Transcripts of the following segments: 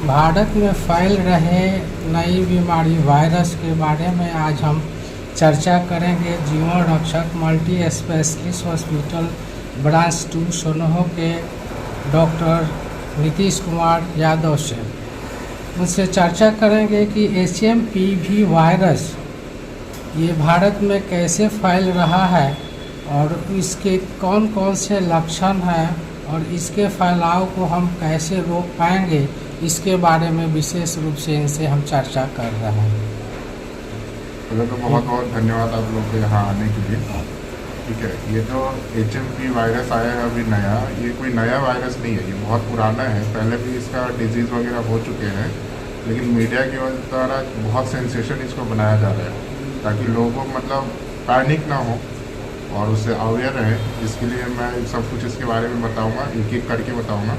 भारत में फैल रहे नई बीमारी वायरस के बारे में आज हम चर्चा करेंगे जीवन रक्षक मल्टी स्पेशलिस्ट हॉस्पिटल ब्रांच 2 सोनहो के डॉक्टर नीतीश कुमार यादव से। उनसे चर्चा करेंगे कि HMPV वायरस ये भारत में कैसे फैल रहा है और इसके कौन कौन से लक्षण हैं और इसके फैलाव को हम कैसे रोक पाएंगे, इसके बारे में विशेष रूप से इनसे हम चर्चा कर रहे हैं। पहले तो बहुत बहुत धन्यवाद आप लोग के यहाँ आने के लिए। ठीक है, ये जो HMP वायरस आया है अभी नया, ये कोई नया वायरस नहीं है, ये बहुत पुराना है। पहले भी इसका डिजीज़ वगैरह हो चुके हैं, लेकिन मीडिया के द्वारा बहुत सेंसेशन इसको बनाया जा रहा है ताकि लोगों मतलब पैनिक ना हो और उससे अवेयर रहे। इसके लिए मैं सब कुछ इसके बारे में बताऊंगा, एक एक करके बताऊंगा।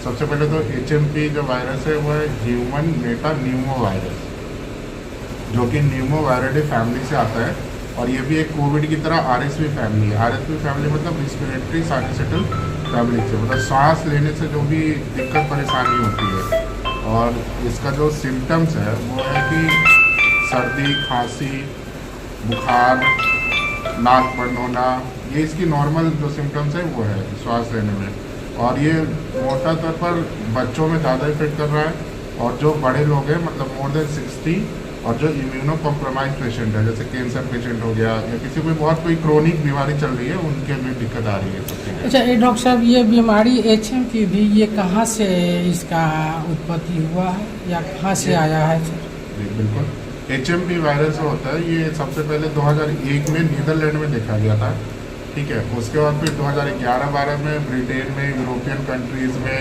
सबसे पहले तो HMP जो वायरस है वो है ह्यूमन मेटा न्यूमो वायरस, जो कि न्यूमो वायरडे फैमिली से आता है और ये भी एक कोविड की तरह RSV फैमिली है। RSV फैमिली मतलब रिस्पिरेटरी साइनोसाइटल फैमिली से, मतलब सांस लेने से जो भी दिक्कत परेशानी होती है। और इसका जो सिम्टम्स है वो है कि सर्दी, खांसी, बुखार, नाक बंद होना, ये इसकी नॉर्मल जो सिम्टम्स है वो है श्वास लेने में। और ये मोटा तौर पर बच्चों में ज़्यादा इफेक्ट कर रहा है और जो बड़े लोग हैं मतलब मोर देन 60 और जो इम्यूनो कॉम्प्रोमाइज पेशेंट है जैसे कैंसर पेशेंट हो गया या किसी को बहुत कोई क्रोनिक बीमारी चल रही है उनके भी दिक्कत आ रही है सब चीज़ें। अच्छा, ये डॉक्टर साहब, ये बीमारी HMPV ये कहाँ से इसका उत्पत्ति हुआ है या कहाँ से आया है? जी बिल्कुल, HMP वायरस होता है ये सबसे पहले 2001 में नीदरलैंड में देखा गया था। ठीक है, उसके बाद फिर 2011-12 में ब्रिटेन में, यूरोपियन कंट्रीज़ में,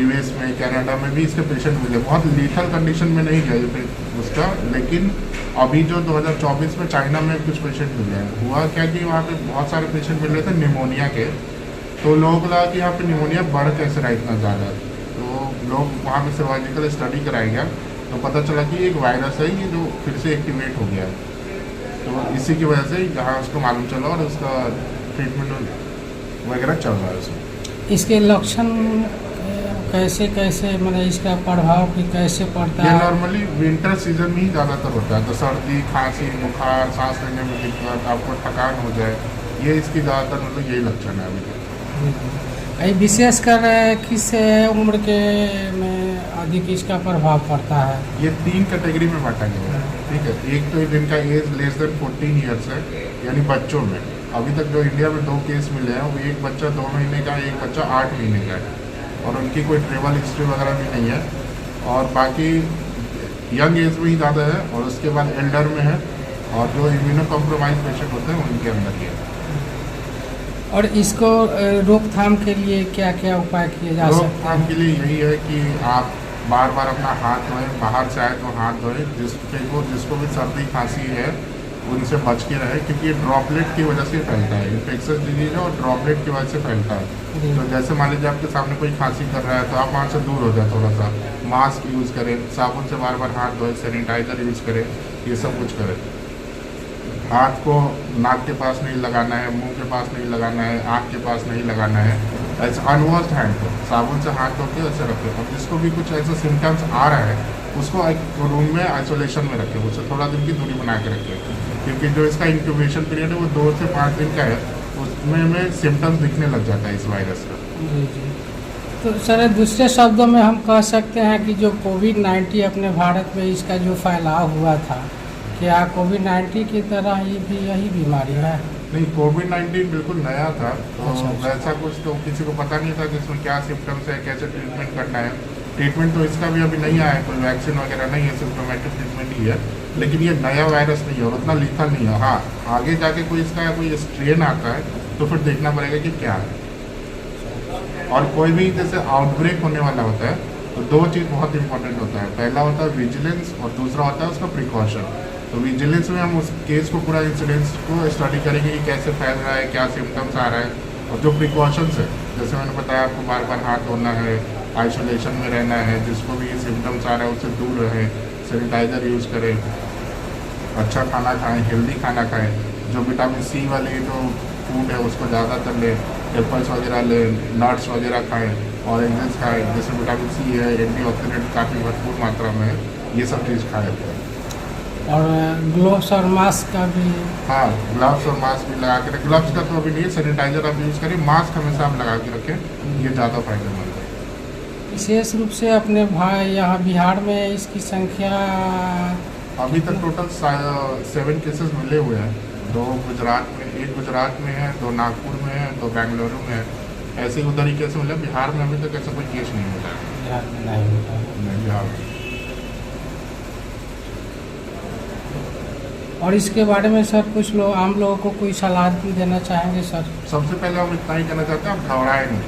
US में, कनाडा में भी इसके पेशेंट मिले। बहुत लीथल कंडीशन में नहीं गए उसका, लेकिन अभी जो 2024 में चाइना में कुछ पेशेंट मिले हैं। हुआ क्या कि वहाँ पे बहुत सारे पेशेंट मिल रहे थे निमोनिया के, तो लोगों को लगा कि यहाँ पे निमोनिया बढ़ कैसे रहा इतना ज़्यादा, तो लोग वहाँ पे सर्वाइकल स्टडी कराया गया तो पता चला कि एक वायरस है ये जो फिर से एक्टिवेट हो गया है। तो इसी की वजह से यहाँ उसको मालूम चला और उसका ट्रीटमेंट वगैरह चल रहा है उसमें। इसके लक्षण कैसे कैसे मतलब इसका प्रभाव भी कैसे पड़ता है? ये नॉर्मली विंटर सीजन में ही ज़्यादातर होता है, तो सर्दी, खांसी, बुखार, सांस लेने में दिक्कत, आपको थकान हो जाए, ये इसकी ज़्यादातर मतलब यही लक्षण है अभी तक। ये विशेषकर किस उम्र के में अधिक इसका प्रभाव पड़ता है? ये 3 कैटेगरी में बांटा गया है। ठीक है, एक तो जिनका एज लेस देन 14 ईयर्स है, यानी बच्चों में। अभी तक जो इंडिया में 2 केस मिले हैं, वो एक बच्चा 2 महीने का, एक बच्चा 8 महीने का है और उनकी कोई ट्रेवल हिस्ट्री वगैरह भी नहीं है। और बाकी यंग एज में ही ज़्यादा है और उसके बाद एल्डर में है और जो इम्यूनो कॉम्प्रोमाइज पेशेंट होते हैं उनके अंदर ही है। और इसको रोकथाम के लिए क्या क्या उपाय किए जा सकते हैं? रोकथाम के लिए यही है कि आप बार बार अपना हाथ धोएं, बाहर से आए तो हाथ धोएं। जिसको भी सर्दी खांसी है उनसे बच के रहे, क्योंकि ये ड्रॉपलेट की वजह से फैलता है। इन्फेक्शस डिजीज है और ड्रॉपलेट की वजह से फैलता है। तो जैसे मान लीजिए आपके सामने कोई खांसी कर रहा है तो आप वहाँ से दूर हो जाए, थोड़ा सा मास्क यूज़ करें, साबुन से बार बार हाथ धोएं, सैनिटाइज़र यूज़ करें, ये सब कुछ करें। हाथ को नाक के पास नहीं लगाना है, मुंह के पास नहीं लगाना है, आँख के पास नहीं लगाना है। ऐसे अनवॉश्ड हैंड को साबुन से हाथ धो के ऐसे रखें। और जिसको भी कुछ ऐसे सिम्टम्स आ रहा है उसको एक रूम में आइसोलेशन में रखें, उससे थोड़ा दिन की दूरी बना के रखें, क्योंकि जो इसका इंक्यूबेशन पीरियड है वो 2 से 5 दिन का है, उसमें सिम्टम्स दिखने लग जाता है इस वायरस का। जी जी। तो सर, दूसरे शब्दों में हम कह सकते हैं कि जो कोविड-19 अपने भारत में इसका जो फैलाव हुआ था, क्या कोविड-19 की तरह ही भी यही बीमारी है? नहीं, कोविड-19 बिल्कुल नया था, तो अच्छा। वैसा कुछ तो किसी को पता नहीं था कि इसमें क्या सिम्टम्स है, कैसे ट्रीटमेंट करना है। ट्रीटमेंट तो इसका भी अभी नहीं आया है, कोई वैक्सीन वगैरह नहीं है, सिम्टोमेटिक ट्रीटमेंट ही है। लेकिन ये नया वायरस नहीं है और उतना लीथल नहीं है। हाँ, आगे जाके कोई इसका कोई स्ट्रेन आता है तो फिर देखना पड़ेगा कि क्या है। और कोई भी जैसे आउटब्रेक होने वाला होता है तो 2 चीज़ बहुत इंपॉर्टेंट होता है। पहला होता है विजिलेंस और दूसरा होता है उसका प्रिकॉशन। तो विजिलेंस में हम उस केस को, पूरा इंसिडेंस को स्टडी करेंगे कि कैसे फैल रहा है, क्या सिम्टम्स आ रहा है। और जो प्रिकॉशंस है, जैसे मैंने बताया आपको, बार बार हाथ धोना है, आइसोलेशन में रहना है, जिसको भी सिम्टम्स आ रहा है उससे दूर रहें, सैनिटाइज़र यूज़ करें, अच्छा खाना खाएं, हेल्दी खाना खाएं, जो विटामिन C वाले जो फूड है उसको ज़्यादातर लें, एप्पल्स वगैरह लें, नट्स वगैरह खाएं। ऑरेंजेस खाए, जैसे विटामिन सी है, एंटीऑक्सीडेंट काफ़ी भरपूर मात्रा में है, ये सब चीज़ खाए थे। और ग्लोव्स और मास्क का भी। हाँ, ग्लव्स और मास्क भी लगा के रखें। ग्लव्स का तो अभी नहीं, सैनिटाइजर आप यूज़ करें, मास्क हमेशा आप लगा के रखें, ये ज़्यादा फायदेमंद है। विशेष रूप से अपने भाई यहाँ बिहार में इसकी संख्या अभी तक टोटल 7 केसेस मिले हुए हैं। 2 गुजरात में, 1 गुजरात में है, 2 नागपुर में है, 2 बेंगलुरु में है। ऐसे ही उधर ही केस मिले, बिहार में अभी तक ऐसा कोई केस नहीं मिला है। बिहार में नहीं होता है। नहीं, बिहार में। और इसके बारे में सर कुछ लोग आम लोगों को कोई सलाह देना चाहेंगे सर? सबसे पहले हम इतना ही कहना चाहते हैं, आप घबराएं नहीं।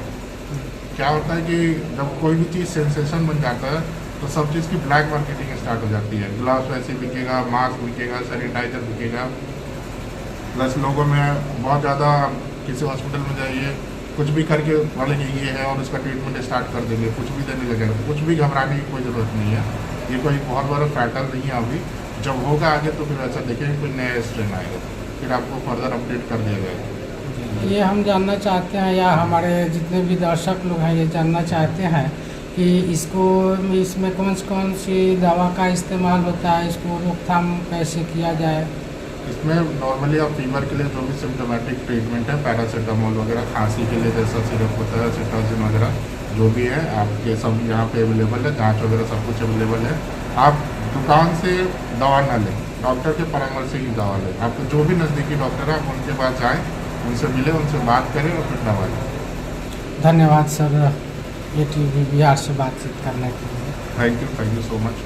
क्या होता है कि जब कोई भी चीज़ सेंसेशन बन जाता है तो सब चीज़ की ब्लैक मार्केटिंग स्टार्ट हो जाती है। ग्लव्स वैसे बिकेगा, मास्क बिकेगा, सैनिटाइजर बिकेगा, प्लस लोगों में बहुत ज़्यादा, किसी हॉस्पिटल में जाइए, कुछ भी करके बोलेंगे ये है और उसका ट्रीटमेंट स्टार्ट कर देंगे, कुछ भी देने लगेगा। तो कुछ भी घबराने की कोई ज़रूरत नहीं है, ये कोई बहुत बड़ा फैटल नहीं है अभी। जब होगा आगे तो फिर ऐसा देखेंगे कोई नया स्ट्रेन आएगा, फिर आपको फर्दर अपडेट कर दिया जाएगा। ये हम जानना चाहते हैं, या हमारे जितने भी दर्शक लोग हैं ये जानना चाहते हैं कि इसमें कौन सी दवा का इस्तेमाल होता है, इसको रोकथाम कैसे किया जाए? इसमें नॉर्मली आप फीवर के लिए जो भी सिम्टोमेटिक ट्रीटमेंट है, पैरासीटामोल वगैरह, खांसी के लिए जैसा सिरप होता है, सिट्राजिन वगैरह जो भी है आपके सब यहाँ पे अवेलेबल है, जांच वगैरह सब कुछ अवेलेबल है। आप दुकान से दवा ना लें, डॉक्टर के परामर्श से ही दवा लें। आपको जो भी नज़दीकी डॉक्टर है आप उनके पास जाएँ, उनसे मिलें, उनसे बात करें और फिर दवा लें। धन्यवाद सर, ATV बिहार से बातचीत करने के लिए। Thank you so much.